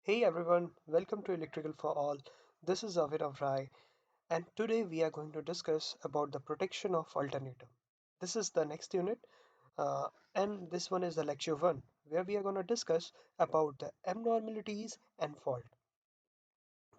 Hey everyone, welcome to Electrical for All. This is Avirav Rai, and today we are going to discuss about the protection of alternator. This is the next unit, and this one is the lecture one, where we are going to discuss about the abnormalities and fault.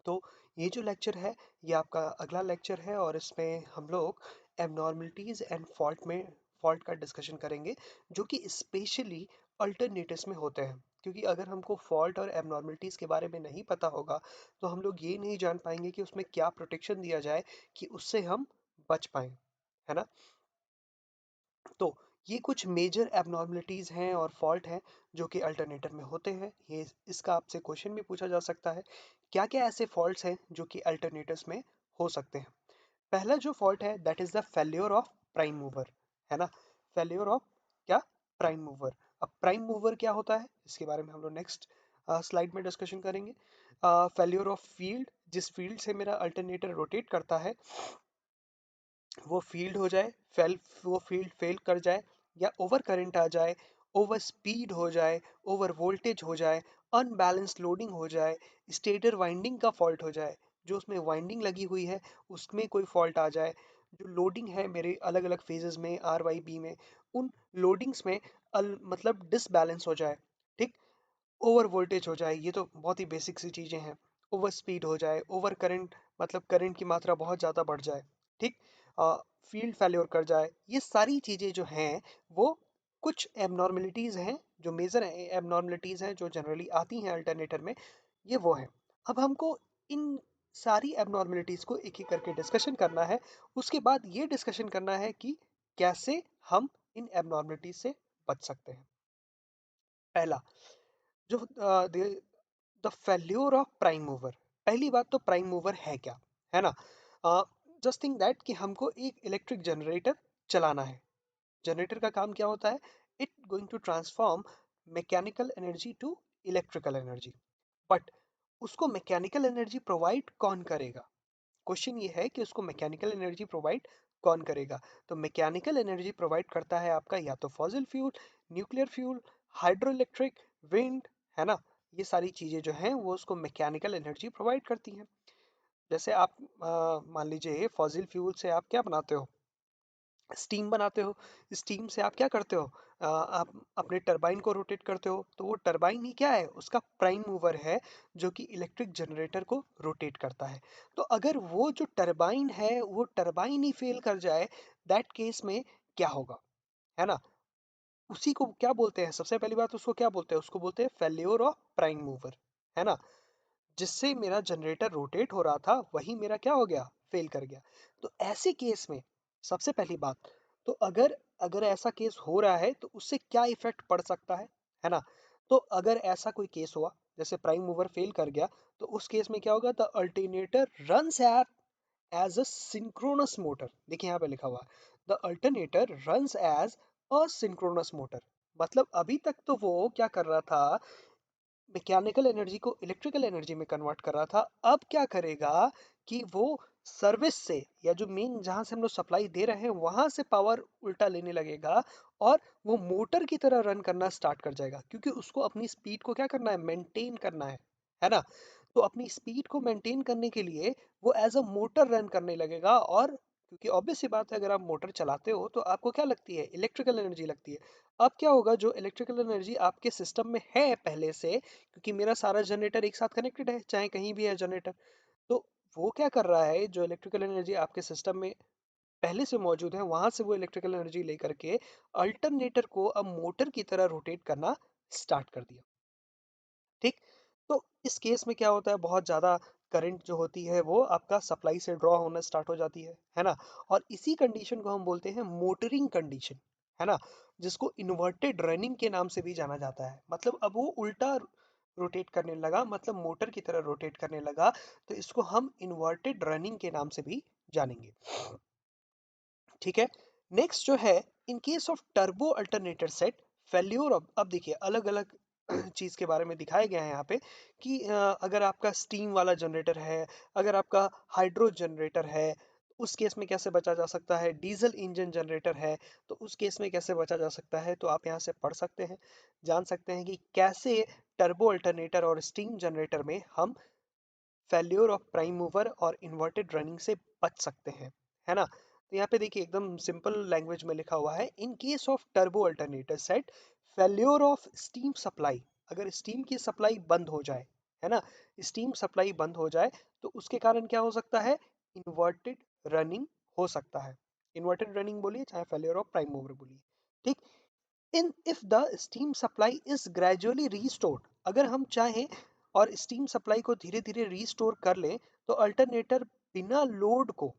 तो ये जो lecture है ये आपका अगला lecture है और इसमें हम लोग एबनॉर्मलिटीज एंड फॉल्ट का डिस्कशन करेंगे जो कि स्पेशली अल्टरनेटिव्स में होते हैं क्योंकि अगर हमको फॉल्ट और एबनॉर्मलिटीज के बारे में नहीं पता होगा तो हम लोग ये नहीं जान पाएंगे कि उसमें क्या प्रोटेक्शन दिया जाए कि उससे हम बच पाएं, है ना। तो ये कुछ मेजर एबनॉर्मलिटीज हैं और फॉल्ट हैं जो कि अल्टरनेटर में होते हैं। ये इसका आपसे क्वेश्चन भी पूछा जा सकता है, क्या क्या ऐसे फॉल्ट्स हैं जो कि अल्टरनेटर्स में हो सकते हैं। पहला जो फॉल्ट है that is the failure of prime mover, है ना। फेल्योर ऑफ क्या, प्राइम मूवर। अब प्राइम मूवर क्या होता है इसके बारे में हम लोग नेक्स्ट स्लाइड में डिस्कशन करेंगे। फेल्योर ऑफ फील्ड, जिस फील्ड से मेरा अल्टरनेटर रोटेट करता है वो फील्ड हो जाए, वो फील्ड फेल कर जाए, या ओवर करंट आ जाए, ओवर स्पीड हो जाए, ओवर वोल्टेज हो जाए, अनबैलेंस लोडिंग हो जाए, स्टेटर वाइंडिंग का फॉल्ट हो जाए, जो उसमें वाइंडिंग लगी हुई है उसमें कोई फॉल्ट आ जाए, जो लोडिंग है मेरे अलग अलग फेजेस में आर वाई बी में, उन लोडिंग्स में मतलब डिसबैलेंस हो जाए, ठीक। ओवर वोल्टेज हो जाए, ये तो बहुत ही बेसिक सी चीजें हैं। ओवर स्पीड हो जाए, ओवर करंट मतलब करंट की मात्रा बहुत ज़्यादा बढ़ जाए, ठीक। फील्ड फेल्योर कर जाए, ये सारी चीज़ें जो हैं वो कुछ एबनॉर्मलिटीज़ हैं, जो मेजर एबनॉर्मलिटीज़ हैं जो जनरली आती हैं अल्टरनेटर में, ये वो हैं। अब हमको इन सारी एबनॉर्मलिटीज़ को एक एक करके डिस्कशन करना है। उसके बाद ये डिस्कशन करना है कि कैसे हम इन एबनॉर्मलिटीज़ से बच सकते हैं। पहला जो the failure of prime mover. पहली बात तो प्राइम मूवर है क्या, है ना। जस्ट थिंक दैट कि हमको एक इलेक्ट्रिक जनरेटर चलाना है। जनरेटर का काम क्या होता है, it going to transform mechanical energy to electrical energy. But उसको मैकेनिकल एनर्जी प्रोवाइड कौन करेगा, क्वेश्चन ये है कि उसको मैकेनिकल एनर्जी प्रोवाइड कौन करेगा। तो मैकेनिकल एनर्जी प्रोवाइड करता है आपका या तो fossil fuel, nuclear fuel, hydro electric, wind, है ना। ये सारी चीजें जो हैं वो उसको मैकेनिकल एनर्जी प्रोवाइड करती हैं। जैसे आप मान लीजिए फॉसिल फ्यूल से आप क्या बनाते हो, स्टीम बनाते हो। स्टीम से आप क्या करते हो, आप अपने टरबाइन को रोटेट करते हो, तो वो टरबाइन ही क्या है, उसका प्राइम मूवर है जो कि इलेक्ट्रिक जनरेटर को रोटेट करता है। तो अगर वो जो टरबाइन है वो टरबाइन ही फेल कर जाए, दैट केस में क्या होगा, है ना। उसी को क्या बोलते हैं, सबसे पहली बात उसको क्या बोलते हैं, उसको बोलते हैं फेल्योर ऑफ प्राइम मूवर, है ना। जिससे मेरा जनरेटर रोटेट हो रहा था वही मेरा क्या हो गया, फेल कर गया। तो ऐसे केस में सबसे पहली बात, तो अगर अगर ऐसा केस हो रहा है तो उससे क्या इफेक्ट पड़ सकता है ना। तो अगर ऐसा कोई केस हुआ जैसे प्राइम मूवर फेल कर गया, तो उस केस में क्या होगा, the alternator runs as a synchronous motor. देखिए यहाँ पे लिखा हुआ है the alternator runs as a synchronous motor. मतलब अभी तक तो वो क्या कर रहा था, मैकेनिकल एनर्जी को इलेक्ट्रिकल एनर्जी में कन्वर्ट कर रहा था। अब क्या करेगा कि वो सर्विस से या जो मेन जहां से हम लोग सप्लाई दे रहे हैं वहां से पावर उल्टा लेने लगेगा और वो मोटर की तरह रन करना स्टार्ट कर जाएगा, क्योंकि उसको अपनी स्पीड को क्या करना है, मेंटेन करना है ना। तो अपनी स्पीड को मेंटेन करने के लिए वो एज अ मोटर रन करने लगेगा। और क्योंकि ऑब्वियस सी बात है, अगर आप मोटर चलाते हो तो आपको क्या लगती है, इलेक्ट्रिकल एनर्जी लगती है। अब क्या होगा, जो इलेक्ट्रिकल एनर्जी आपके सिस्टम में है पहले से, क्योंकि मेरा सारा जनरेटर एक साथ कनेक्टेड है चाहे कहीं भी है जनरेटर, तो वो क्या कर रहा है, जो इलेक्ट्रिकल एनर्जी आपके सिस्टम में पहले से मौजूद है वहां से वो इलेक्ट्रिकल एनर्जी लेकर के अल्टरनेटर को अब मोटर की तरह रोटेट करना स्टार्ट कर दिया, ठीक। तो इस केस में क्या होता है, बहुत ज्यादा करंट जो होती है वो आपका सप्लाई से ड्रॉ होना स्टार्ट हो जाती है ना। और इसी कंडीशन को हम बोलते हैं मोटरिंग कंडीशन, है ना, जिसको इन्वर्टेड रनिंग के नाम से भी जाना जाता है। मतलब अब वो उल्टा रोटेट करने लगा, मतलब मोटर की तरह रोटेट करने लगा, तो इसको हम इन्वर्टेड रनिंग के नाम से भी जानेंगे, ठीक है। नेक्स्ट जो है, in case of turbo alternator set failure of, अब देखिए अलग अलग चीज के बारे में दिखाया गया है यहाँ पे कि अगर आपका स्टीम वाला जनरेटर है, अगर आपका हाइड्रो जनरेटर है, उस केस में कैसे बचा जा सकता है, डीजल इंजन जनरेटर है तो उस केस में कैसे बचा जा सकता है, तो आप यहाँ से पढ़ सकते हैं, जान सकते हैं कि कैसे टर्बो अल्टरनेटर और स्टीम जनरेटर में हम फेल्योर ऑफ प्राइम मूवर और इन्वर्टेड रनिंग से बच सकते हैं, है ना। तो यहाँ पे देखिए एकदम सिंपल लैंग्वेज में लिखा हुआ है, in case of turbo alternator set failure of steam supply, अगर स्टीम की सप्लाई बंद हो जाए, है ना, स्टीम सप्लाई बंद हो जाए तो उसके कारण क्या हो सकता है, इन्वर्टेड रनिंग हो सकता है। इन्वर्टेड रनिंग बोलिए चाहे फेल्योर ऑफ प्राइम मूवर बोलिए, ठीक। In if the steam supply is gradually restored, अगर हम चाहें और स्टीम सप्लाई को धीरे धीरे रीस्टोर कर लें तो अल्टरनेटर बिना लोड को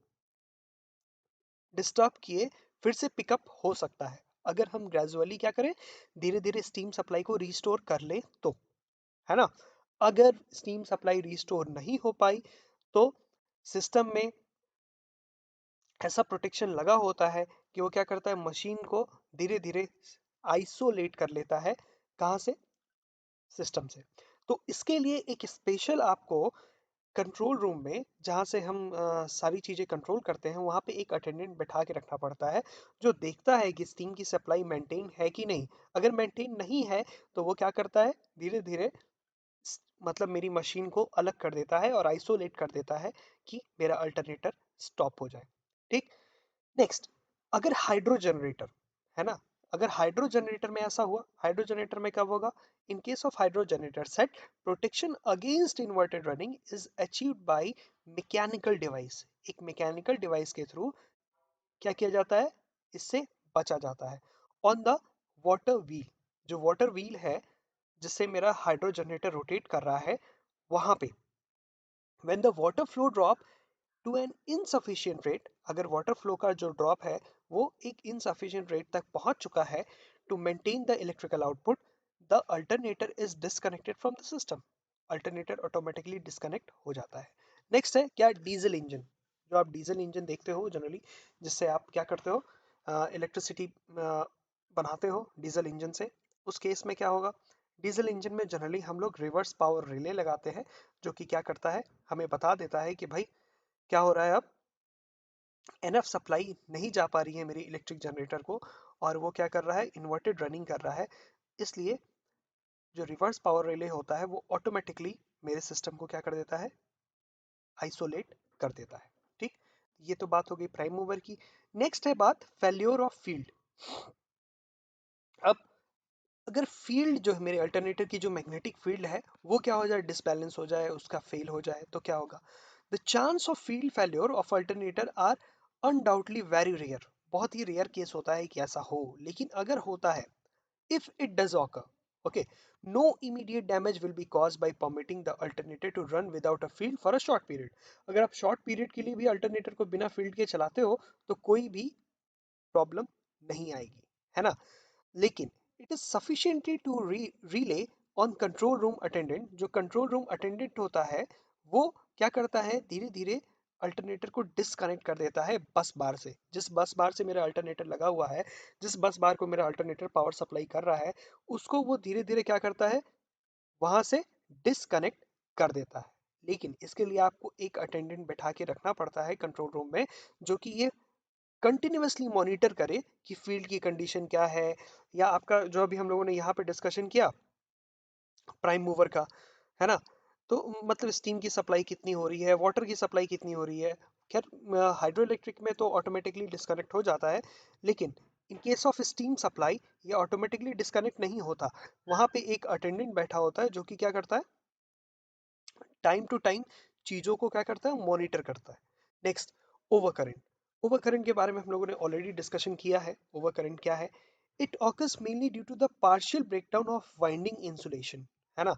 डिस्टर्ब किए फिर से पिकअप हो सकता है, अगर हम ग्रेजुअली क्या करें, धीरे धीरे स्टीम सप्लाई को रीस्टोर कर लें तो, है ना। अगर स्टीम सप्लाई रीस्टोर नहीं हो पाई तो सिस्टम में ऐसा प्रोटेक्शन लगा होता है कि वो क्या करता है, मशीन को धीरे धीरे आइसोलेट कर लेता है, कहाँ से, सिस्टम से। तो इसके लिए एक स्पेशल आपको कंट्रोल रूम में, जहाँ से हम सारी चीज़ें कंट्रोल करते हैं, वहाँ पे एक अटेंडेंट बैठा के रखना पड़ता है जो देखता है कि स्टीम की सप्लाई मेंटेन है कि नहीं। अगर मेंटेन नहीं है तो वो क्या करता है, धीरे धीरे मतलब मेरी मशीन को अलग कर देता है और आइसोलेट कर देता है कि मेरा अल्टरनेटर स्टॉप हो जाए, ठीक। नेक्स्ट, अगर हाइड्रो जनरेटर, है ना, अगर हाइड्रो जनरेटर में ऐसा हुआ, हाइड्रो जनरेटर में कब होगा, in case of hydro generator set protection against inverted running is achieved by mechanical device, एक मैकेनिकल डिवाइस के थ्रू क्या किया जाता है, इससे बचा जाता है। ऑन द वाटर व्हील, जो वाटर व्हील है जिससे मेरा हाइड्रो जनरेटर रोटेट कर रहा है, वहां पे when the water flow drop to an insufficient rate, अगर वाटर फ्लो का जो ड्रॉप है वो एक इनसफिशिएंट रेट तक पहुंच चुका है to maintain the electrical output, the alternator is disconnected from the system, alternator automatically disconnect हो जाता है। नेक्स्ट है क्या, डीजल इंजन, जो आप डीजल इंजन देखते हो जनरली, जिससे आप क्या करते हो, इलेक्ट्रिसिटी बनाते हो डीजल इंजन से, उस केस में क्या होगा, डीजल इंजन में जनरली हम लोग रिवर्स पावर रिले लगाते हैं, जो कि क्या करता है, हमें बता देता है कि भाई क्या हो रहा है, अब एनफ सप्लाई नहीं जा पा रही है मेरी इलेक्ट्रिक जनरेटर को, और वो क्या कर रहा है, इन्वर्टेड रनिंग कर रहा है, इसलिए जो रिवर्स पावर रिले होता है वो ऑटोमेटिकली मेरे सिस्टम को क्या कर देता है, आइसोलेट कर देता है, ठीक। ये तो बात हो गई प्राइम मूवर की। नेक्स्ट है बात फेल्योर ऑफ फील्ड। अब अगर फील्ड जो है मेरे अल्टरनेटर की, जो मैग्नेटिक फील्ड है वो क्या हो जाए, डिसबैलेंस हो जाए, उसका फेल हो जाए, तो क्या होगा, the chance of field failure of alternator are undoubtedly very rare, बहुत ही रेयर केस होता है कि ऐसा हो, लेकिन अगर होता है, if it does occur, okay, no immediate damage will be caused by permitting the alternator to run without a field for a short period, अगर आप शॉर्ट पीरियड के लिए भी अल्टरनेटर को बिना फील्ड के चलाते हो तो कोई भी प्रॉब्लम नहीं आएगी, है ना। लेकिन it is sufficiently to rely on control room attendant, जो कंट्रोल रूम अटेंडेंट होता है वो क्या करता है, धीरे धीरे अल्टरनेटर को डिसकनेक्ट कर देता है बस बार से, जिस बस बार से मेरा अल्टरनेटर लगा हुआ है, जिस बस बार को मेरा अल्टरनेटर पावर सप्लाई कर रहा है, उसको वो धीरे धीरे क्या करता है, वहां से डिसकनेक्ट कर देता है। लेकिन इसके लिए आपको एक अटेंडेंट बैठा के रखना पड़ता है कंट्रोल रूम में, जो कि ये कंटिन्यूअसली मॉनिटर करे कि फील्ड की कंडीशन क्या है, या आपका जो अभी हम लोगों ने यहाँ पे डिस्कशन किया प्राइम मूवर का, है ना, तो मतलब स्टीम की सप्लाई कितनी हो रही है, वाटर की सप्लाई कितनी हो रही है। खैर हाइड्रो इलेक्ट्रिक में तो ऑटोमेटिकली डिस्कनेक्ट हो जाता है, लेकिन in case of steam supply ये ऑटोमेटिकली डिस्कनेक्ट नहीं होता, वहां पे एक अटेंडेंट बैठा होता है जो कि क्या करता है, टाइम टू टाइम चीजों को क्या करता है, मॉनिटर करता है। Next, over current, over current के बारे में हम लोगों ने ऑलरेडी डिस्कशन किया है, ओवर करंट क्या है, it occurs mainly due to the partial breakdown of winding insulation, है ना,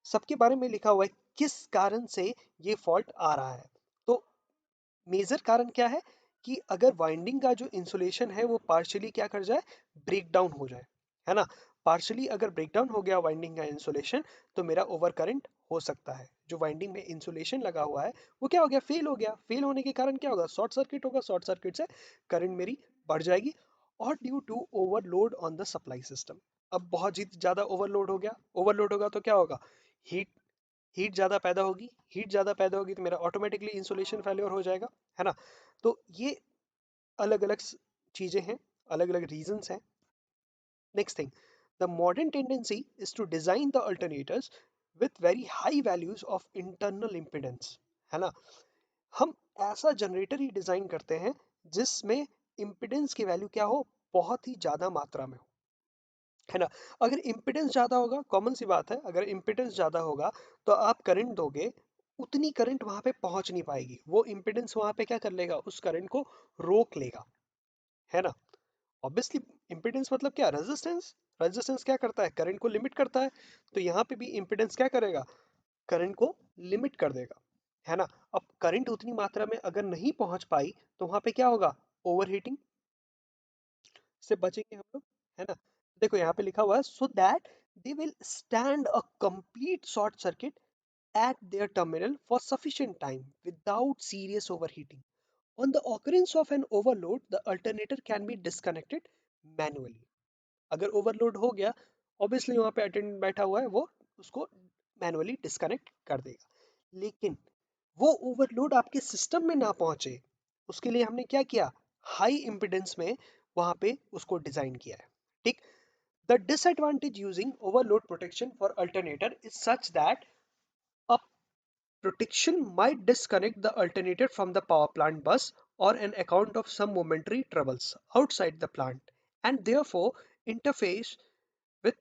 सबके बारे में लिखा हुआ है किस कारण से ये फॉल्ट आ रहा है। तो मेजर कारण क्या है कि अगर वाइंडिंग का जो इंसुलेशन है वो पार्शियली क्या कर जाए, ब्रेक डाउन हो जाए, है ना, पार्शियली अगर ब्रेक डाउन हो गया वाइंडिंग का इंसुलेशन तो मेरा ओवर करंट हो सकता है, जो वाइंडिंग में इंसुलेशन लगा हुआ है वो क्या हो गया, फेल हो गया, फेल होने के कारण क्या होगा, शॉर्ट सर्किट होगा, शॉर्ट सर्किट से करंट मेरी बढ़ जाएगी, और due to overload on the supply system, अब बहुत ज्यादा ओवरलोड हो गया, ओवरलोड होगा तो क्या होगा, हीट हीट ज़्यादा पैदा होगी, हीट ज़्यादा पैदा होगी तो मेरा ऑटोमेटिकली इंसुलेशन फेल्योर हो जाएगा, है ना। तो ये अलग अलग चीज़ें हैं, अलग अलग रीजंस हैं। Next thing, the modern tendency is to design the alternators with very high values of internal impedance, है ना। हम ऐसा जनरेटर ही डिजाइन करते हैं जिसमें इम्पिडेंस की वैल्यू क्या हो, बहुत ही ज्यादा मात्रा में हो, है ना। अगर इम्पिडेंस ज्यादा होगा, कॉमन सी बात है, अगर इम्पिडेंस ज्यादा होगा तो आप करंट दोगे, उतनी करंट वहां पे पहुंच नहीं पाएगी, वो इम्पिडेंस वहां पे क्या कर लेगा, उस करंट को रोक लेगा, है ना। ऑब्वियसली इम्पिडेंस मतलब क्या, रेजिस्टेंस। रेजिस्टेंस क्या करता है, करंट को लिमिट करता है। तो यहाँ पे भी इम्पिडेंस क्या करेगा, करंट को लिमिट कर देगा, है ना। अब करंट उतनी मात्रा में अगर नहीं पहुंच पाई तो वहां पे क्या होगा, ओवरहीटिंग से बचेंगे हम लोग, है ना। देखो यहाँ पे लिखा हुआ है, so that they will stand a complete short circuit at their terminal for sufficient time without serious overheating. On the occurrence of an overload, the alternator can be disconnected manually. अगर ओवरलोड हो गया, obviously वहां पे attendant बैठा हुआ है, वो उसको मैनुअली डिस्कनेक्ट कर देगा। लेकिन वो ओवरलोड आपके सिस्टम में ना पहुंचे, उसके लिए हमने क्या किया, हाई इम्पिडेंस में वहां पे उसको डिजाइन किया है, ठीक। The disadvantage using overload protection for alternator is such that a protection might disconnect the alternator from the power plant bus or an account of some momentary troubles outside the plant and therefore interface with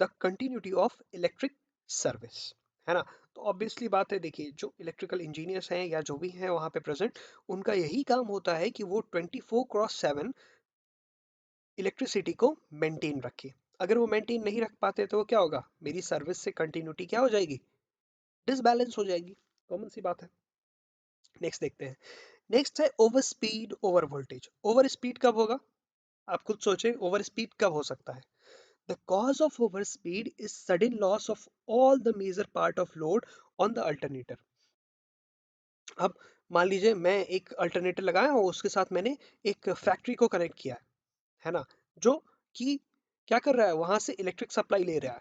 the continuity of electric service, है ना। तो obviously बात है, देखिए जो electrical engineers हैं या जो भी हैं वहां पे प्रेजेंट, उनका यही काम होता है कि वो 24/7 इलेक्ट्रिसिटी को मेंटेन रखे। अगर वो मेंटेन नहीं रख पाते तो क्या होगा, मेरी सर्विस से कंटिन्यूटी क्या हो जाएगी, डिसबैलेंस हो जाएगी, कॉमन सी बात है। नेक्स्ट देखते हैं। नेक्स्ट है over speed over voltage. Over speed कब होगा, आप खुद सोचें, ओवर स्पीड कब हो सकता है। The cause of over speed is sudden loss of all the major part of load on the alternator. अब मान लीजिए मैं एक अल्टरनेटर लगाया हूँ, उसके साथ मैंने एक फैक्ट्री को कनेक्ट किया है ना, जो कि क्या कर रहा है, वहां से इलेक्ट्रिक सप्लाई ले रहा है।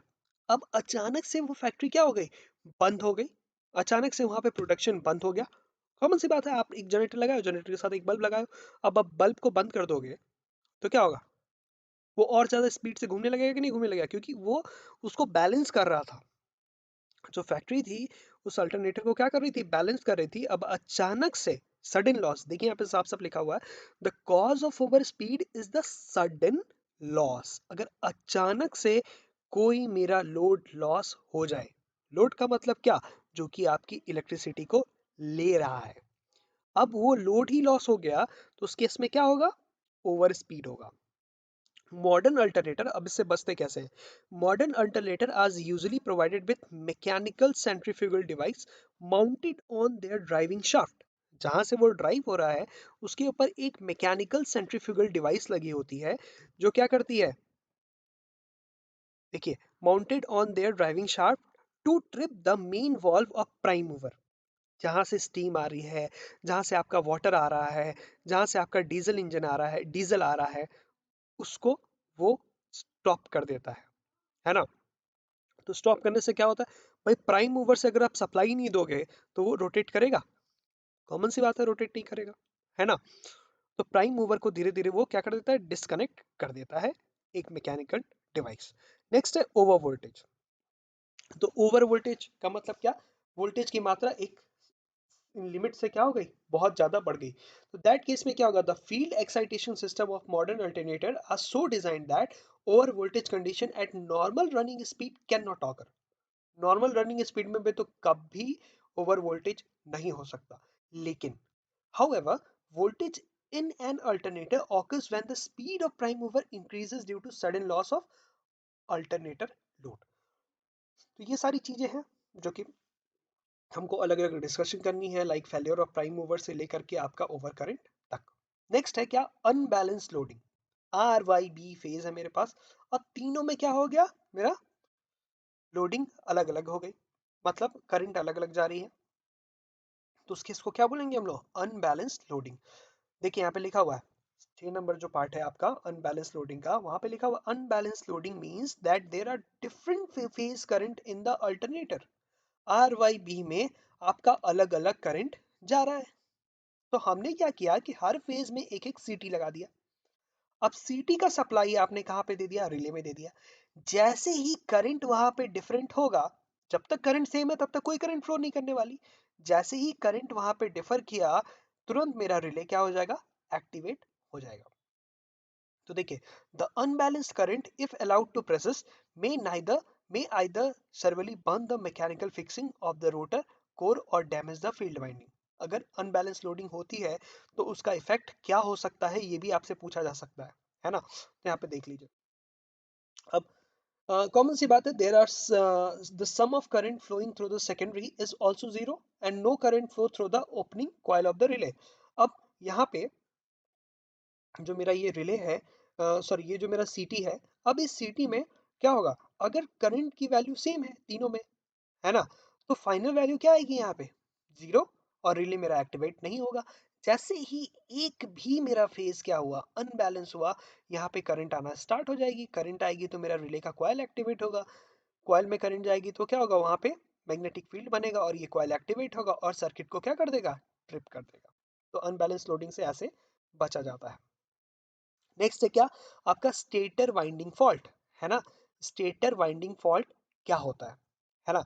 अब अचानक से वो फैक्ट्री क्या हो गई, बंद हो गई। अचानक से वहां पे प्रोडक्शन बंद हो गया। कॉमन सी बात है, आप एक जनरेटर लगाओ, जनरेटर के साथ एक बल्ब लगाओ, अब आप बल्ब को बंद कर दोगे तो क्या होगा, वो और ज्यादा स्पीड से घूमने लगेगा कि नहीं घूमने लगेगा, क्योंकि वो उसको बैलेंस कर रहा था। जो फैक्ट्री थी उस अल्टरनेटर को क्या कर रही थी, बैलेंस कर रही थी। अब अचानक से सडन लॉस, देखिए यहाँ पे साफ साफ लिखा हुआ है, the cause of over speed is the sudden loss. अगर अचानक से कोई मेरा लोड लॉस हो जाए, लोड का मतलब क्या, जो कि आपकी इलेक्ट्रिसिटी को ले रहा है, अब वो लोड ही लॉस हो गया, तो उस केस में क्या होगा, ओवर स्पीड होगा। मॉडर्न अल्टरनेटर, अब इससे बचते कैसे हैं, modern alternator are usually provided with mechanical centrifugal device mounted on their driving shaft. जहां से वो ड्राइव हो रहा है उसके ऊपर एक मैकेनिकल सेंट्रीफ्यूगल डिवाइस लगी होती है, जो क्या करती है, देखिए, mounted on their driving shaft to trip the main valve of prime mover. जहां से स्टीम आ रही है, जहां से आपका वाटर आ रहा है, जहां से आपका डीजल इंजन आ रहा है, डीजल आ रहा है, उसको वो स्टॉप कर देता है ना। तो स्टॉप करने से क्या होता है, भाई प्राइम मूवर से अगर आप सप्लाई नहीं दोगे तो वो रोटेट करेगा, कॉमन सी बात है, रोटेट नहीं करेगा, है ना। तो प्राइम मूवर को धीरे धीरे वो क्या कर देता है, डिस्कनेक्ट कर देता है, एक मैकेनिकल डिवाइस। नेक्स्ट है ओवर वोल्टेज। तो ओवर वोल्टेज का मतलब क्या, वोल्टेज की मात्रा एक लिमिट से क्या हो गई, बहुत ज्यादा बढ़ गई। तो दैट केस में क्या होगा, the field excitation system of modern alternator are so designed that over voltage condition at normal running speed can not occur. Normal running speed में भी तो कभी ओवर वोल्टेज नहीं हो सकता। लेकिन however voltage in an alternator occurs when the speed of prime mover increases due to sudden loss of alternator load। तो ये सारी चीजें हैं जो कि हमको अलग अलग डिस्कशन करनी है, like failure of prime mover से लेकर के आपका ओवर करंट तक। नेक्स्ट है क्या, unbalance loading. R Y B phase है मेरे पास, और तीनों में क्या हो गया, मेरा लोडिंग अलग अलग हो गई, मतलब करंट अलग अलग जा रही है। तो उसके इसको क्या बोलेंगे हम लोग, अनबैलेंस्ड लोडिंग। देखिए यहाँ पे लिखा हुआ है, 6 नंबर जो पार्ट है आपका अनबैलेंस लोडिंग का, वहां पे लिखा हुआ unbalance loading means that there are different phase current in the alternator. R Y B में आपका अलग अलग करंट जा रहा है। तो हमने क्या किया कि हर फेज में एक एक सीटी लगा दिया। अब सीटी का सप्लाई आपने कहाँ पे दे दिया, रिले में दे दिया। जैसे ही करंट वहां पे डिफरेंट होगा, जब तक करंट सेम है तब तक कोई करंट फ्लो नहीं करने वाली। जैसे ही करंट वहां पे डिफर किया, तुरंत मेरा रिले क्या हो जाएगा, एक्टिवेट हो जाएगा। तो देखिए, the unbalanced current if allowed to process may neither may either severely burn the mechanical fixing of the rotor core or damage the field winding। अगर अनबैलेंस लोडिंग होती है तो उसका इफेक्ट क्या हो सकता है, ये भी आपसे पूछा जा सकता है ना। तो यहाँ पे देख लीजिए। अब कॉमन सी बात है, there are the sum of current flowing through the secondary is also zero and no current flow through the opening coil of the relay. अब यहाँ पे जो मेरा ये रिले है, सॉरी ये जो मेरा सीटी है, अब इस सीटी में क्या होगा, अगर करंट की वैल्यू सेम है तीनों में, है ना, तो फाइनल वैल्यू क्या आएगी यहाँ पे, जीरो। और रिले मेरा एक्टिवेट नहीं होगा। जैसे ही एक भी मेरा फेज क्या हुआ, अनबैलेंस हुआ, यहाँ पे करंट आना स्टार्ट हो जाएगी। करंट आएगी तो मेरा रिले का कॉइल एक्टिवेट होगा। कॉइल में करंट जाएगी तो क्या होगा, वहां पे मैग्नेटिक फील्ड बनेगा और ये कॉइल एक्टिवेट होगा और सर्किट को क्या कर देगा, ट्रिप कर देगा। तो अनबैलेंस लोडिंग से ऐसे बचा जाता है। नेक्स्ट है क्या, आपका स्टेटर वाइंडिंग फॉल्ट, है ना। स्टेटर वाइंडिंग फॉल्ट क्या होता है ना।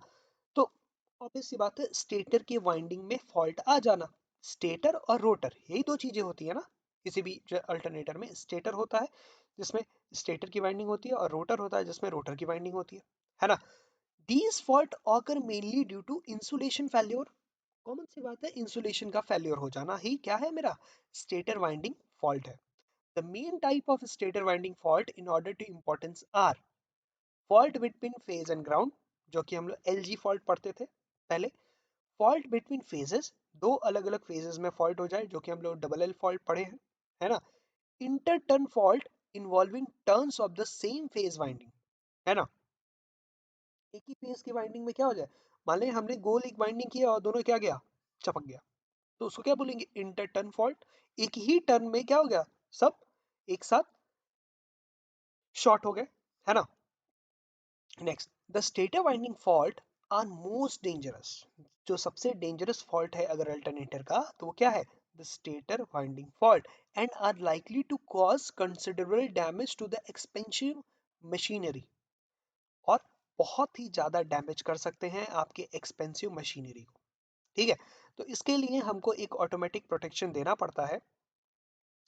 तो ऑब्वियस सी बात है, स्टेटर के वाइंडिंग में फॉल्ट आ जाना। स्टेटर और रोटर यही दो चीजें होती है ना, किसी भी अल्टरनेटर में स्टेटर होता है जिसमें स्टेटर की वाइंडिंग होती है और रोटर होता है जिसमें रोटर की वाइंडिंग होती है ना। These fault occur mainly due to insulation failure. Common सी बात है, इंसुलेशन का फेल्योर हो जाना ही क्या है, मेरा स्टेटर वाइंडिंग फॉल्ट है। The main type of stator winding fault in order to importance are fault between phase and ground, जो कि हम लोग LG fault पढ़ते थे पहले। fault between phases, दो अलग अलग phases में fault हो जाए, जो कि हम लोग डबल एल fault पढ़े हैं, है ना। Interturn fault involving turns of the same phase winding, है ना। एक ही phase की winding में क्या हो जाए, मान लें हमने गोल एक winding किया और दोनों क्या गया, चपक गया, तो उसको क्या बोलेंगे, इंटरटर्न फॉल्ट। एक ही टर्न में क्या हो गया, सब एक साथ शॉर्ट हो गए, है ना। Next, the stator winding fault are most dangerous. जो सबसे डेंजरस फॉल्ट है अगर अल्टरनेटर का, तो वो क्या है, the stator winding fault, and are likely to cause considerable damage to the expensive machinery. और बहुत ही ज्यादा डैमेज कर सकते हैं आपके एक्सपेंसिव मशीनरी को। ठीक है, तो इसके लिए हमको एक ऑटोमेटिक प्रोटेक्शन देना पड़ता है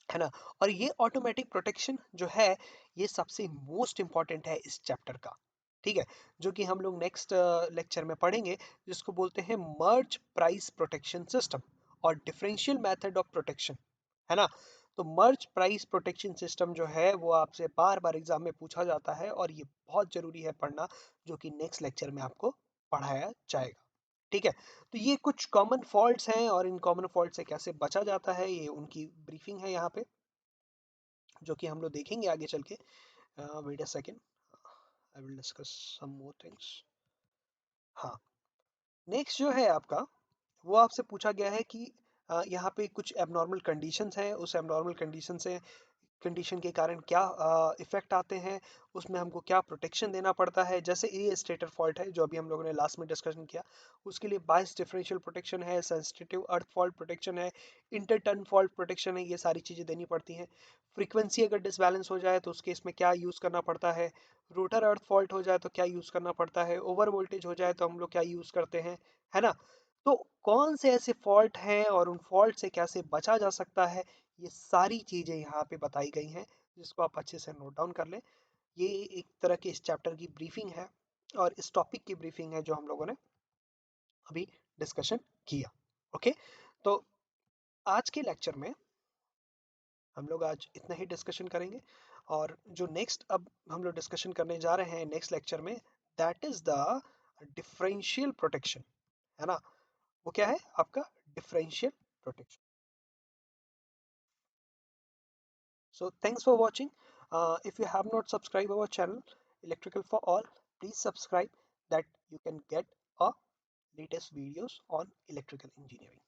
ना। और ये ऑटोमेटिक प्रोटेक्शन जो है, ये सबसे मोस्ट इंपॉर्टेंट है इस चैप्टर का। ठीक है, जो कि हम लोग नेक्स्ट लेक्चर में पढ़ेंगे, जिसको बोलते हैं मर्ज प्राइस प्रोटेक्शन सिस्टम और डिफरेंशियल मेथड ऑफ प्रोटेक्शन, है ना। तो मर्ज प्राइस प्रोटेक्शन सिस्टम जो है वो आपसे बार बार एग्जाम में पूछा जाता है और ये बहुत जरूरी है पढ़ना, जो कि नेक्स्ट लेक्चर में आपको पढ़ाया जाएगा। ठीक है, तो ये कुछ कॉमन फॉल्ट्स हैं और इन कॉमन फॉल्ट से कैसे बचा जाता है, ये उनकी ब्रीफिंग है यहाँ पे, जो कि हम लोग देखेंगे आगे चल के। Wait a second, I will discuss some more things. हाँ, नेक्स्ट जो है आपका, वो आपसे पूछा गया है कि यहाँ पे कुछ एबनॉर्मल कंडीशंस हैं, उस एबनॉर्मल कंडीशन के कारण क्या इफेक्ट आते हैं, उसमें हमको क्या प्रोटेक्शन देना पड़ता है। जैसे ये स्टेटर फॉल्ट है जो अभी हम लोगों ने लास्ट में डिस्कशन किया, उसके लिए बायस डिफरेंशियल प्रोटेक्शन है, सेंसिटिव अर्थ फॉल्ट प्रोटेक्शन है, इंटरटर्न फॉल्ट प्रोटेक्शन है, ये सारी चीज़ें देनी पड़ती हैं। फ्रीक्वेंसी अगर डिसबैलेंस हो जाए तो उस केस में क्या यूज़ करना पड़ता है, रोटर अर्थ फॉल्ट हो जाए तो क्या यूज़ करना पड़ता है, ओवर वोल्टेज हो जाए तो हम लोग क्या यूज़ करते हैं, है ना। तो कौन से ऐसे फॉल्ट हैं और उन फॉल्ट से कैसे बचा जा सकता है, ये सारी चीजें यहाँ पे बताई गई हैं, जिसको आप अच्छे से नोट डाउन कर लें। ये एक तरह की इस चैप्टर की ब्रीफिंग है और इस टॉपिक की ब्रीफिंग है जो हम लोगों ने अभी डिस्कशन किया। ओके, तो आज के लेक्चर में हम लोग आज इतना ही डिस्कशन करेंगे, और जो नेक्स्ट अब हम लोग डिस्कशन करने जा रहे हैं नेक्स्ट लेक्चर में, that is the differential protection, है ना। वो क्या है आपका, differential protection. So thanks for watching. If you have not subscribed our channel Electrical for All, please subscribe, that you can get latest videos on electrical engineering.